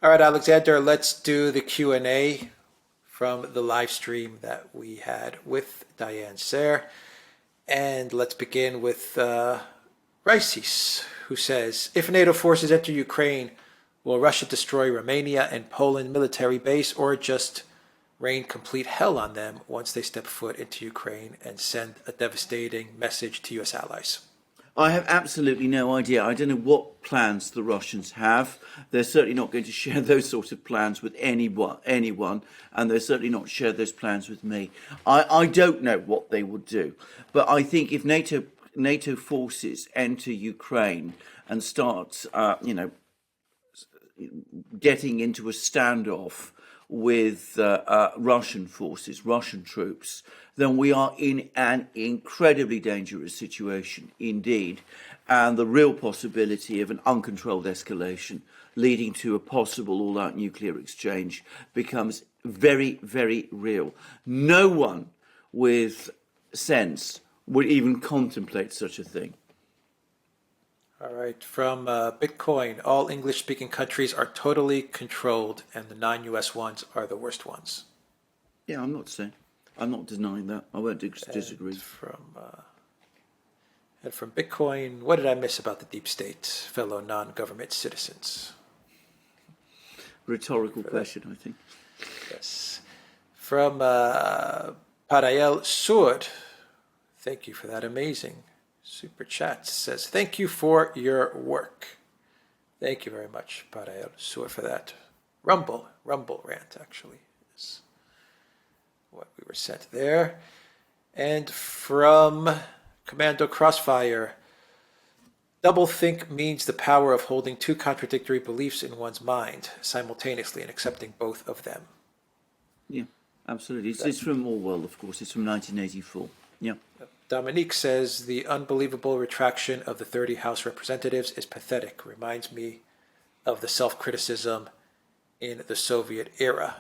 All right, Alexander, let's do the Q&A from the live stream that we had with Diane Sayre. And let's begin with Rices, who says, if NATO forces enter Ukraine, will Russia destroy Romania and Poland military base or just rain complete hell on them once they step foot into Ukraine and send a devastating message to US allies? I have absolutely no idea. I don't know what plans the Russians have. They're certainly not going to share those sorts of plans with anyone, and they're certainly not share those plans with me. I don't know what they would do, but I think if NATO forces enter Ukraine and start, getting into a standoff with Russian forces, Russian troops, then we are in an incredibly dangerous situation indeed. And the real possibility of an uncontrolled escalation leading to a possible all-out nuclear exchange becomes very, very real. No one with sense would even contemplate such a thing. All right, from Bitcoin, all English-speaking countries are totally controlled and the non-US ones are the worst ones. Yeah, I'm not denying that. I won't disagree. And from Bitcoin, what did I miss about the deep state, fellow non-government citizens? Rhetorical question, I think. Yes. From Parael Sur, thank you for that amazing super chat. Says, thank you for your work. Thank you very much, Parael Sur, for that. Rumble rant, actually, is what we were sent there. And from Commando Crossfire, doublethink means the power of holding two contradictory beliefs in one's mind simultaneously and accepting both of them. Yeah, absolutely. It's from Orwell, of course. It's from 1984. Yeah. Dominique says, the unbelievable retraction of the 30 House representatives is pathetic. Reminds me of the self-criticism in the Soviet era.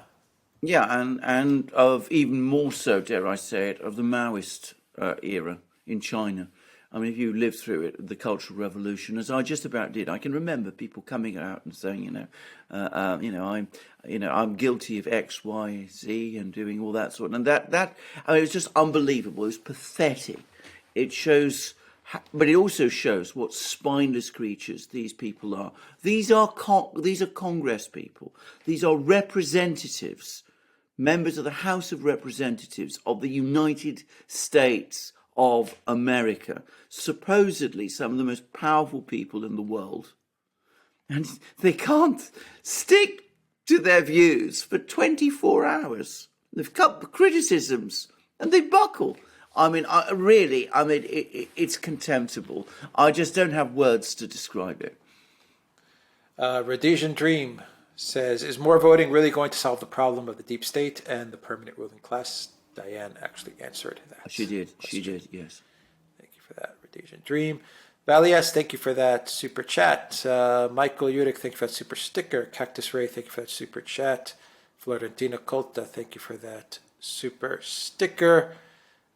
Yeah, and of even more so, dare I say it, of the Maoist era in China. I mean, if you lived through it, the Cultural Revolution, as I just about did, I can remember people coming out and saying, I'm guilty of X, Y, Z, and doing all that sort of. And that I mean, it was just unbelievable. It was pathetic. It shows, but it also shows what spineless creatures these people are. These are Congress people. These are representatives, members of the House of Representatives of the United States of America, supposedly some of the most powerful people in the world. And they can't stick to their views for 24 hours. They've cut criticisms and they buckle. I mean, it's contemptible. I just don't have words to describe it. Rhodesian Dream says, is more voting really going to solve the problem of the deep state and the permanent ruling class? Diane actually answered that. She did, yes. Thank you for that, Rhodesian Dream. Valias, thank you for that super chat. Michael Yurik, thank you for that super sticker. Cactus Ray, thank you for that super chat. Florentina Colta, thank you for that super sticker.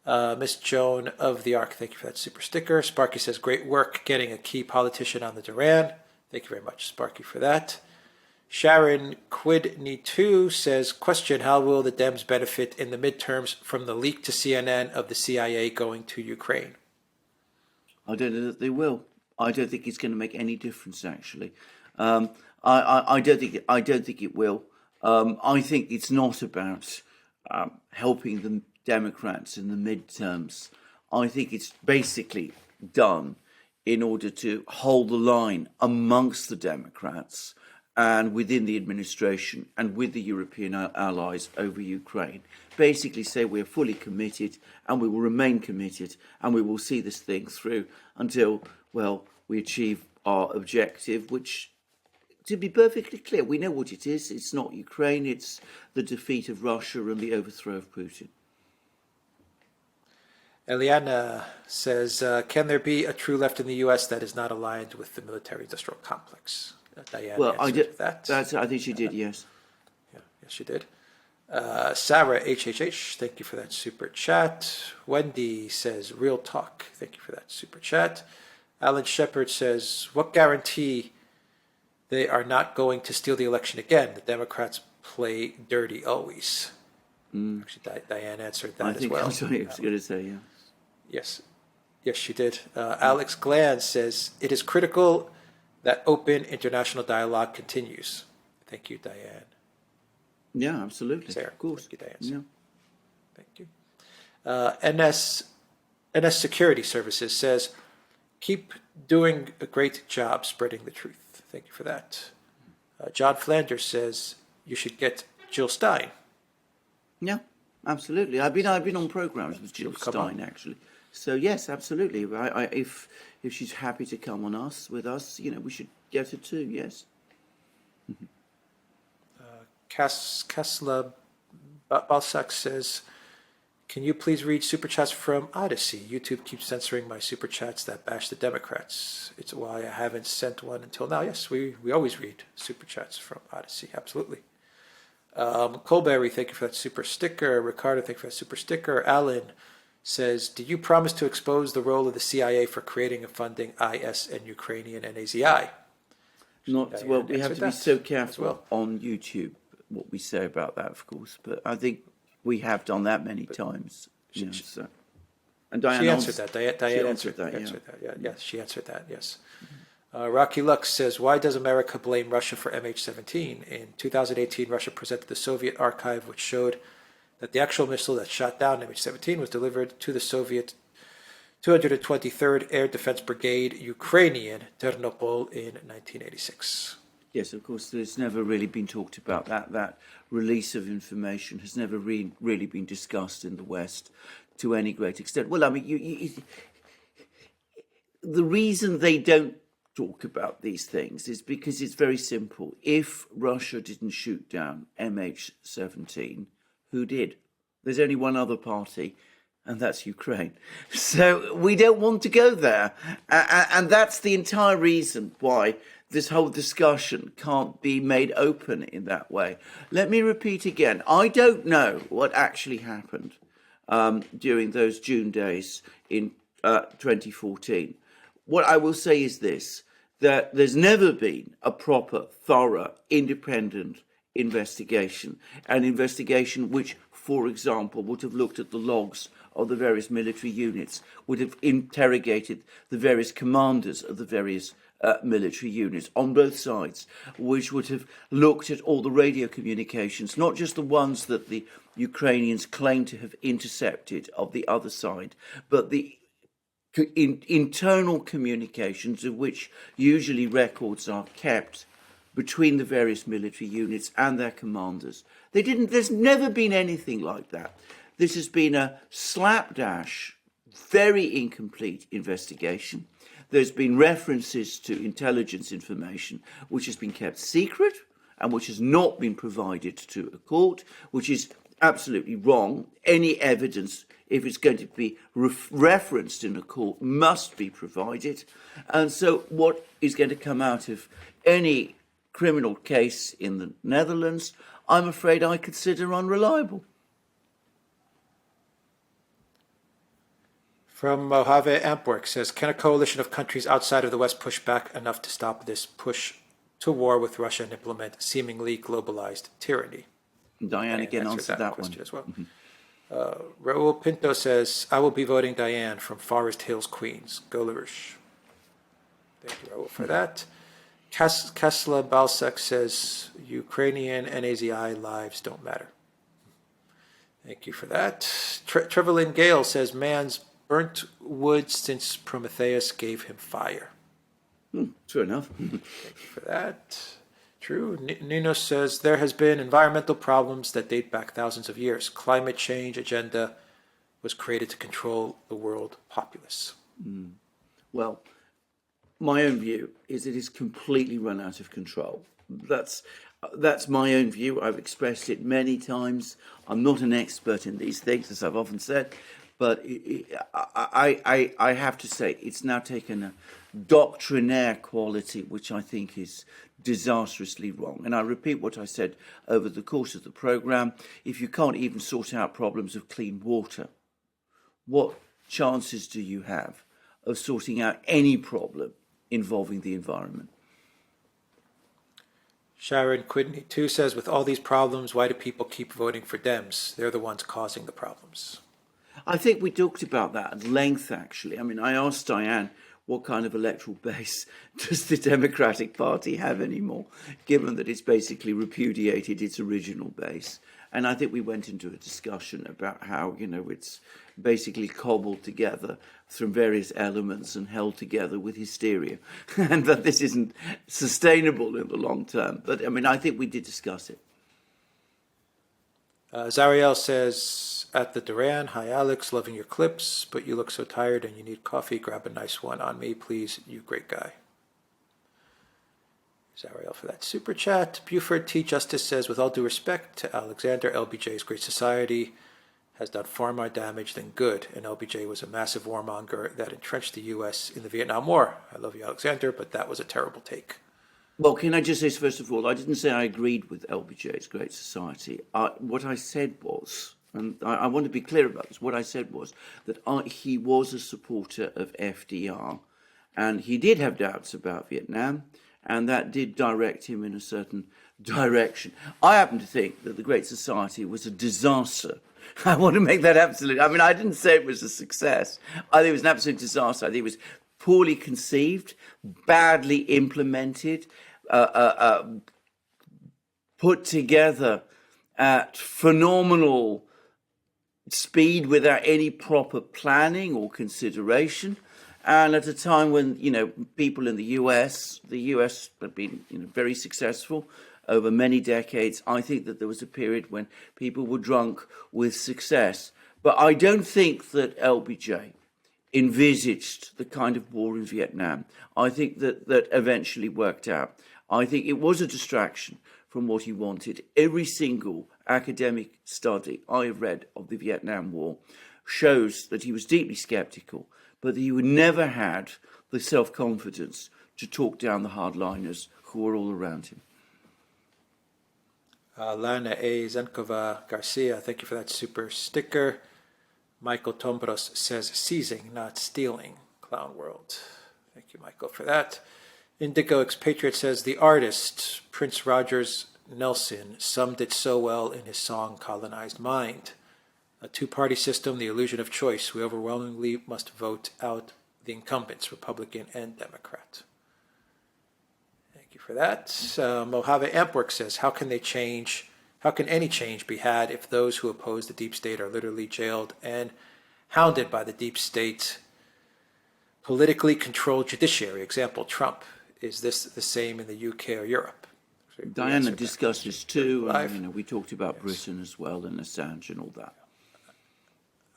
Miss Joan of the Ark, thank you for that super sticker. Sparky says, great work getting a key politician on the Duran. Thank you very much, Sparky, for that. Sharon Quidney2 says, question, how will the Dems benefit in the midterms from the leak to CNN of the CIA going to Ukraine? I don't know that they will. I don't think it's going to make any difference, actually. I don't think it will. I think it's not about helping the Democrats in the midterms. I think it's basically done in order to hold the line amongst the Democrats and within the administration and with the European allies over Ukraine. Basically say we're fully committed and we will remain committed and we will see this thing through until, well, we achieve our objective, which, to be perfectly clear, we know what it is. It's not Ukraine, it's the defeat of Russia and the overthrow of Putin. Eliana says, can there be a true left in the U.S. that is not aligned with the military-industrial complex? Diane well, answered that. I think she did, yes. Yeah, yes, she did. Sarah HHH, thank you for that super chat. Wendy says, real talk. Thank you for that super chat. Alan Shepard says, what guarantee they are not going to steal the election again. The Democrats play dirty always. Actually, Diane answered that I as think well. that's what I was going to say, yeah. Yes, yes, she did. Alex Gland says it is critical that open international dialogue continues. Thank you, Diane. Yeah, absolutely. Sarah, Of course. thank you, Diane. Yeah. Thank you. NS Security Services says, keep doing a great job spreading the truth. Thank you for that. John Flanders says, you should get Jill Stein. Yeah, absolutely. I've been on programs with Jill Come Stein, on. actually. So yes, absolutely. If she's happy to come on with us, we should get her too. Yes. Kasla Balsak says, can you please read super chats from ODYSEE? YouTube keeps censoring my super chats that bash the Democrats. It's why I haven't sent one until now. Yes, we always read super chats from ODYSEE. Absolutely. Colberry, thank you for that super sticker. Ricardo, thank you for that super sticker. Alan says, did you promise to expose the role of the CIA for creating and funding IS and Ukrainian NAZI? Not well. We have to be so careful on YouTube what we say about that, of course. But I think we have done that many times. So. And Diane answered that. Diane answered that. Yeah. Yes, she answered that. Yes. Rocky Lux says, why does America blame Russia for MH17? In 2018, Russia presented the Soviet archive, which showed that the actual missile that shot down MH17 was delivered to the Soviet 223rd Air Defense Brigade, Ukrainian, Ternopil in 1986. Yes, of course, there's never really been talked about that. That release of information has never really been discussed in the West to any great extent. Well, I mean, the reason they don't talk about these things is because it's very simple. If Russia didn't shoot down MH17, who did? There's only one other party, and that's Ukraine. So we don't want to go there. And that's the entire reason why this whole discussion can't be made open in that way. Let me repeat again. I don't know what actually happened during those June days in 2014. What I will say is this, that there's never been a proper, thorough, independent investigation, an investigation which, for example, would have looked at the logs of the various military units, would have interrogated the various commanders of the various military units on both sides, which would have looked at all the radio communications, not just the ones that the Ukrainians claim to have intercepted of the other side, but the internal communications, of which usually records are kept between the various military units and their commanders. There's never been anything like that. This has been a slapdash, very incomplete investigation. There's been references to intelligence information which has been kept secret and which has not been provided to a court, which is absolutely wrong. Any evidence, if it's going to be referenced in a court, must be provided. And so what is going to come out of any criminal case in the Netherlands, I'm afraid I consider unreliable. From Mojave Ampwork says, can a coalition of countries outside of the West push back enough to stop this push to war with Russia and implement seemingly globalized tyranny? Diane again answered that question one as well. Raul Pinto says, I will be voting Diane from Forest Hills, Queens. Go LaRouche. Thank you, Raul, for that. Kesla Balsek says, Ukrainian NAZI lives don't matter. Thank you for that. Trevelyan Gale says, man's burnt wood since Prometheus gave him fire. True enough. Thank you for that. True. Nino says, there has been environmental problems that date back thousands of years. Climate change agenda was created to control the world populace. Well, my own view is it is completely run out of control. That's my own view. I've expressed it many times. I'm not an expert in these things, as I've often said, but I have to say it's now taken a doctrinaire quality, which I think is disastrously wrong. And I repeat what I said over the course of the programme. If you can't even sort out problems of clean water, what chances do you have of sorting out any problem involving the environment? Sharon Quidney too says, with all these problems, why do people keep voting for Dems? They're the ones causing the problems. I think we talked about that at length, actually. I mean, I asked Diane, what kind of electoral base does the Democratic Party have anymore, given that it's basically repudiated its original base? And I think we went into a discussion about how, it's basically cobbled together from various elements and held together with hysteria, and that this isn't sustainable in the long term. But, I mean, I think we did discuss it. Zariel says, at the Duran, hi Alex, loving your clips, but you look so tired and you need coffee. Grab a nice one on me, please. You great guy. Zariel for that super chat. Buford T. Justice says, with all due respect to Alexander, LBJ's Great Society has done far more damage than good, and LBJ was a massive warmonger that entrenched the U.S. in the Vietnam War. I love you, Alexander, but that was a terrible take. Well, can I just say, first of all, I didn't say I agreed with LBJ's Great Society. What I said was, and I want to be clear about this, what I said was that he was a supporter of FDR, and he did have doubts about Vietnam, and that did direct him in a certain direction. I happen to think that the Great Society was a disaster. I want to make that absolute. I mean, I didn't say it was a success. I think it was an absolute disaster. I think it was poorly conceived, badly implemented, put together at phenomenal speed without any proper planning or consideration. And at a time when, people in the US have been very successful over many decades, I think that there was a period when people were drunk with success. But I don't think that LBJ envisaged the kind of war in Vietnam. I think that eventually worked out. I think it was a distraction from what he wanted. Every single academic study I have read of the Vietnam War shows that he was deeply skeptical, but that he never had the self-confidence to talk down the hardliners who were all around him. Lana A. Zenkova Garcia, thank you for that super sticker. Michael Tombros says, seizing, not stealing. Clown World. Thank you, Michael, for that. Indigo Expatriate says, the artist, Prince Rogers Nelson, summed it so well in his song Colonized Mind. A two-party system, the illusion of choice. We overwhelmingly must vote out the incumbents, Republican and Democrat. Thank you for that. Mojave Ampwork says, how can any change be had if those who oppose the deep state are literally jailed and hounded by the deep state politically controlled judiciary? Example, Trump. Is this the same in the UK or Europe? So Diana discussed this too, and we talked about Britain as well and Assange and all that.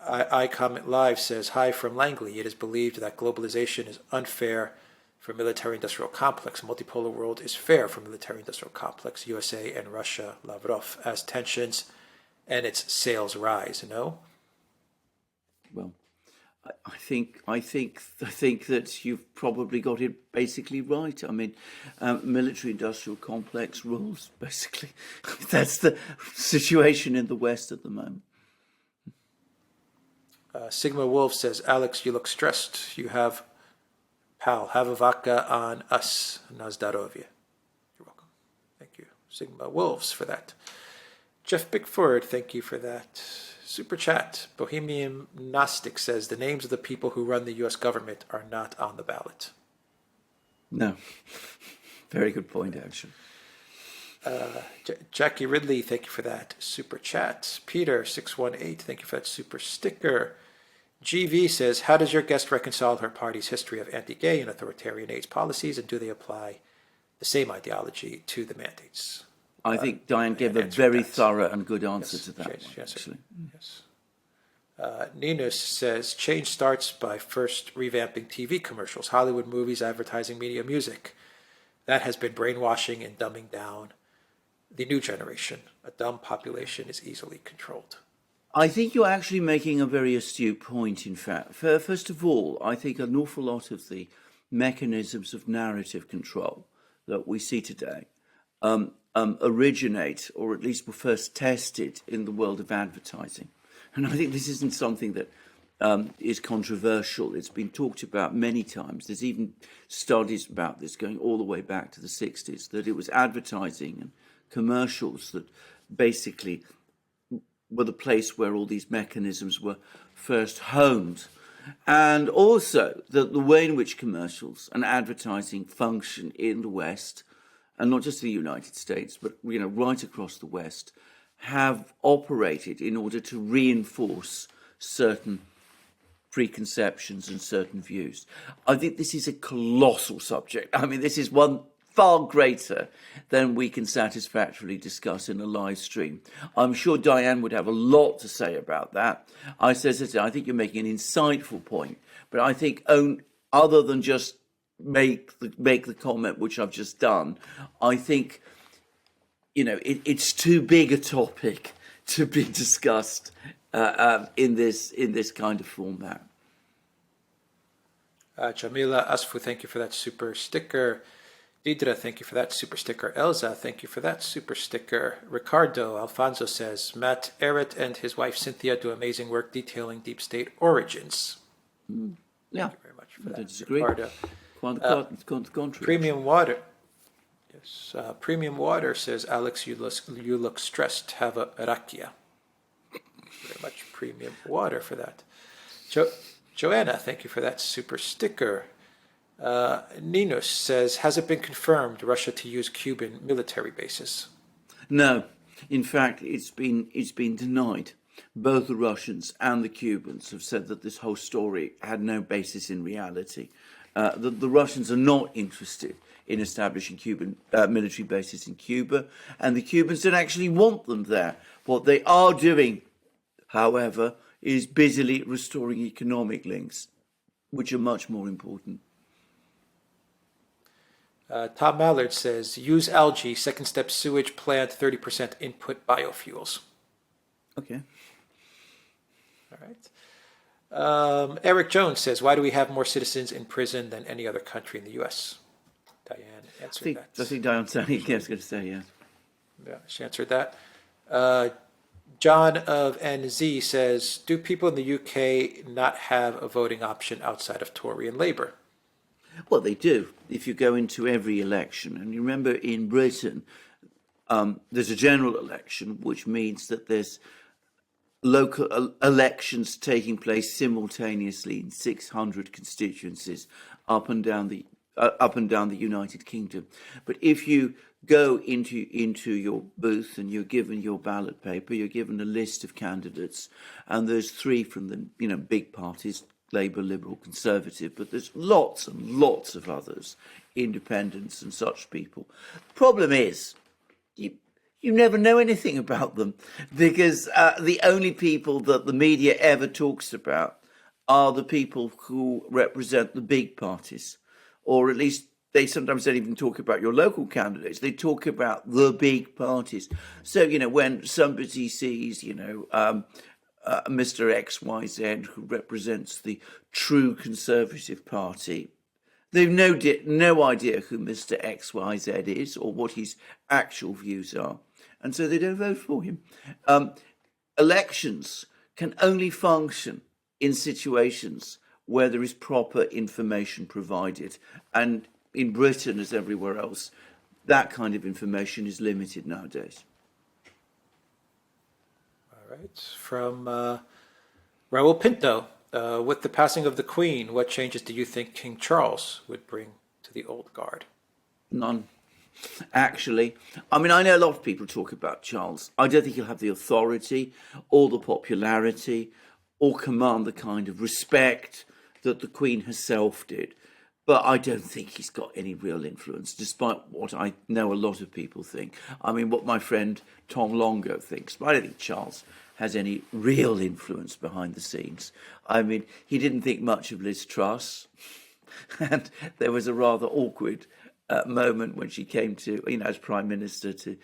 I Comment Live says, hi from Langley. It is believed that globalization is unfair for military-industrial complex. Multipolar world is fair for military-industrial complex. USA and Russia, Lavrov, as tensions and its sales rise. No? Well, I think that you've probably got it basically right. I mean, military-industrial complex rules, basically. That's the situation in the West at the moment. Sigma Wolf says, Alex, you look stressed. You have, pal, have a vodka on us. Na zdarovie. You're welcome. Thank you. Sigma Wolves for that. Jeff Bickford, thank you for that. Super chat. Bohemian Gnostic says, the names of the people who run the U.S. government are not on the ballot. No. Very good point, actually. Jackie Ridley, thank you for that super chat. Peter 618, thank you for that super sticker. GV says, how does your guest reconcile her party's history of anti-gay and authoritarian AIDS policies, and do they apply the same ideology to the mandates? I think Diane gave a very thorough and good answer to that one, actually. Yes. Ninus says, change starts by first revamping TV commercials, Hollywood movies, advertising, media, music. That has been brainwashing and dumbing down the new generation. A dumb population is easily controlled. I think you're actually making a very astute point, in fact. First of all, I think an awful lot of the mechanisms of narrative control that we see today originate, or at least were first tested, in the world of advertising. And I think this isn't something that is controversial. It's been talked about many times. There's even studies about this going all the way back to the 60s, that it was advertising and commercials that basically were the place where all these mechanisms were first honed. And also that the way in which commercials and advertising function in the West, and not just the United States, but right across the West, have operated in order to reinforce certain preconceptions and certain views. I think this is a colossal subject. I mean, this is one far greater than we can satisfactorily discuss in a live stream. I'm sure Diane would have a lot to say about that. I think you're making an insightful point, but I think other than just make the comment which I've just done, I think it's too big a topic to be discussed in this kind of format. Jamila Asfu, thank you for that super sticker. Idra, thank you for that super sticker. Elza, thank you for that super sticker. Ricardo Alfonso says, Matt Ehret and his wife Cynthia do amazing work detailing deep state origins. Yeah, thank you very much for that, disagree. Ricardo. Contrary. Premium water. Yes, Premium water says, Alex, you look stressed. Have a rakia. Very much Premium water for that. Joanna, thank you for that super sticker. Ninus says, has it been confirmed Russia to use Cuban military bases? No, in fact, it's been denied. Both the Russians and the Cubans have said that this whole story had no basis in reality. The Russians are not interested in establishing Cuban military bases in Cuba, and the Cubans don't actually want them there. What they are doing, however, is busily restoring economic links, which are much more important. Tom Mallard says, use algae, second step sewage plant, 30% input biofuels. Okay. All right. Eric Jones says, why do we have more citizens in prison than any other country in the U.S.? Diane answered that. I think Diane's going to say, yeah. Yeah, she answered that. John of NZ says, do people in the UK not have a voting option outside of Tory and Labour? Well, they do. If you go into every election, and you remember in Britain, there's a general election, which means that there's local elections taking place simultaneously in 600 constituencies up and down the United Kingdom. But if you go into your booth and you're given your ballot paper, you're given a list of candidates, and there's three from the big parties, Labour, Liberal, Conservative, but there's lots and lots of others, independents and such people. The problem is, you never know anything about them, because the only people that the media ever talks about are the people who represent the big parties, or at least they sometimes don't even talk about your local candidates. They talk about the big parties. So, when somebody sees, Mr. XYZ, who represents the true Conservative Party, they've no idea who Mr. XYZ is or what his actual views are. And so they don't vote for him. Elections can only function in situations where there is proper information provided. And in Britain, as everywhere else, that kind of information is limited nowadays. All right. From Raul Pinto, with the passing of the Queen, what changes do you think King Charles would bring to the old guard? None. Actually, I mean, I know a lot of people talk about Charles. I don't think he'll have the authority or the popularity or command the kind of respect that the Queen herself did. But I don't think he's got any real influence, despite what I know a lot of people think. I mean, what my friend Tom Longo thinks. But I don't think Charles has any real influence behind the scenes. I mean, he didn't think much of Liz Truss. And there was a rather awkward moment when she came to, as Prime Minister, to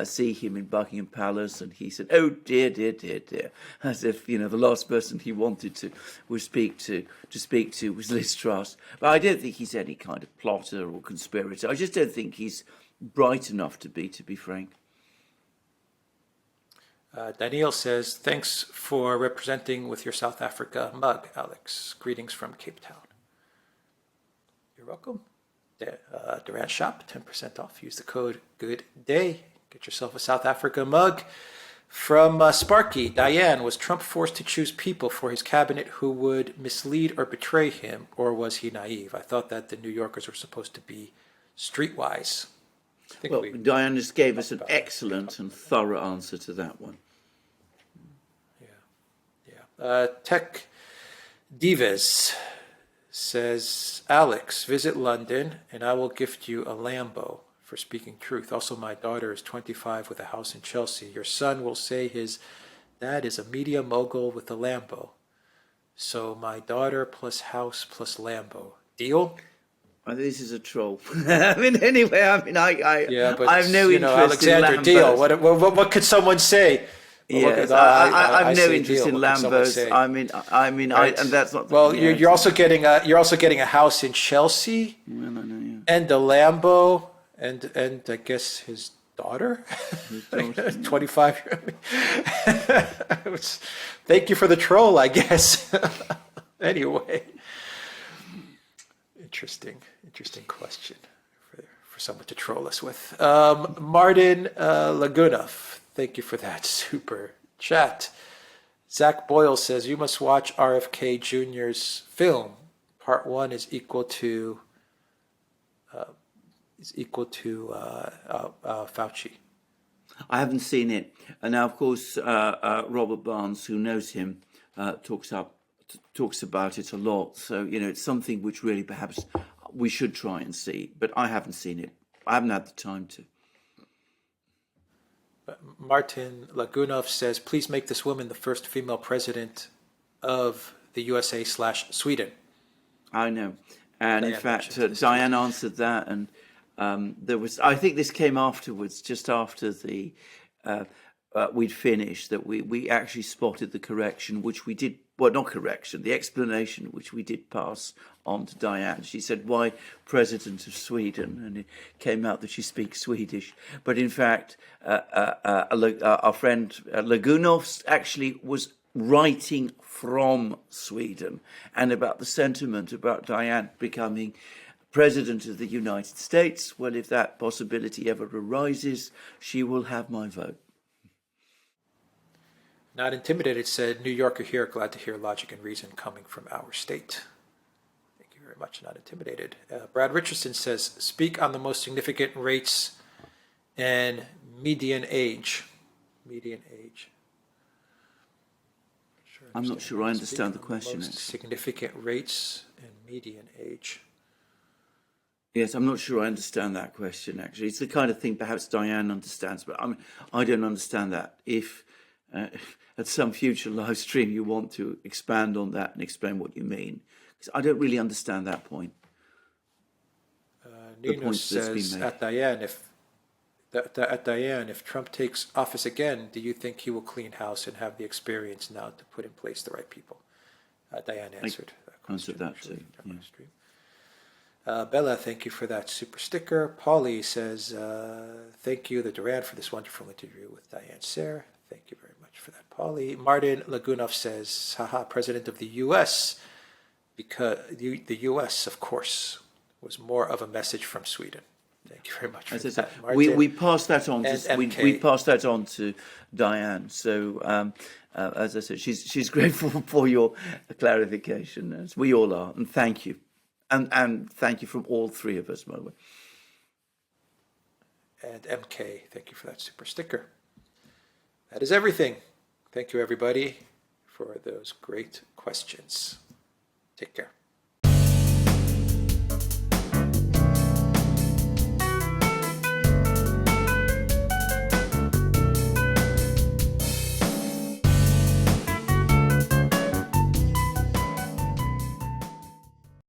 see him in Buckingham Palace, and he said, "Oh dear, dear, dear, dear," as if the last person he wanted to speak to was Liz Truss. But I don't think he's any kind of plotter or conspirator. I just don't think he's bright enough to be frank. Daniel says, thanks for representing with your South Africa mug, Alex. Greetings from Cape Town. You're welcome. Duran Shop, 10% off. Use the code GOODDAY. Get yourself a South Africa mug. From Sparky, Diane, was Trump forced to choose people for his cabinet who would mislead or betray him, or was he naive? I thought that the New Yorkers were supposed to be streetwise. Well, Diane just gave us an excellent and thorough answer to that one. Yeah. Tech Divas says, Alex, visit London and I will gift you a Lambo for speaking truth. Also, my daughter is 25 with a house in Chelsea. Your son will say his dad is a media mogul with a Lambo. So my daughter plus house plus Lambo. Deal? This is a troll. I mean, anyway, Yeah, but I have no interest Alexander, in Lambos. deal. What could someone say? Yes, I have no interest in Lambos. And that's not. Well, you're also getting a house in Chelsea, Well, I know, yeah. and a Lambo, and I guess his daughter, 25. Thank you for the troll, I guess. Anyway, interesting question for someone to troll us with. Martin Lagunov, thank you for that super chat. Zach Boyle says, you must watch RFK Jr.'s film. Part 1 is equal to Fauci. I haven't seen it. And now, of course, Robert Barnes, who knows him, talks about it a lot. So, it's something which really perhaps we should try and see. But I haven't seen it. I haven't had the time to. Martin Lagunov says, please make this woman the first female president of the USA/Sweden. I know. And Diane in fact, mentioned Diane answered that. And I think this came afterwards, just after we'd finished, that we actually spotted the correction, which we did, well, not correction, the explanation, which we did pass on to Diane. She said, why President of Sweden? And it came out that she speaks Swedish. But in fact, our friend Lagunov actually was writing from Sweden, and about the sentiment about Diane becoming President of the United States. Well, if that possibility ever arises, she will have my vote. Not Intimidated said, New Yorker here, glad to hear logic and reason coming from our state. Thank you very much, Not Intimidated. Brad Richardson says, speak on the most significant rates and median age. Median age. I'm not sure I understand the question. Most significant rates and median age. Yes, I'm not sure I understand that question, actually. It's the kind of thing perhaps Diane understands, but I don't understand that. If at some future live stream you want to expand on that and explain what you mean, because I don't really understand that point. Nino says, at Diane, if Trump takes office again, do you think he will clean house and have the experience now to put in place the right people? Diane answered that question. Answered that too. Yeah. Bella, thank you for that super sticker. Polly says, thank you, the Duran, for this wonderful interview with Diane Sayre. Thank you very much for that, Polly. Martin Lagunov says, haha, President of the U.S., because the U.S., of course, was more of a message from Sweden. Thank you very much for that, Martin. We passed that on to we passed that on to Diane. So as I said, she's grateful for your clarification, as we all are, and thank you, and thank you from all three of us, by the way. And MK, thank you for that super sticker. That is everything. Thank you, everybody, for those great questions. Take care.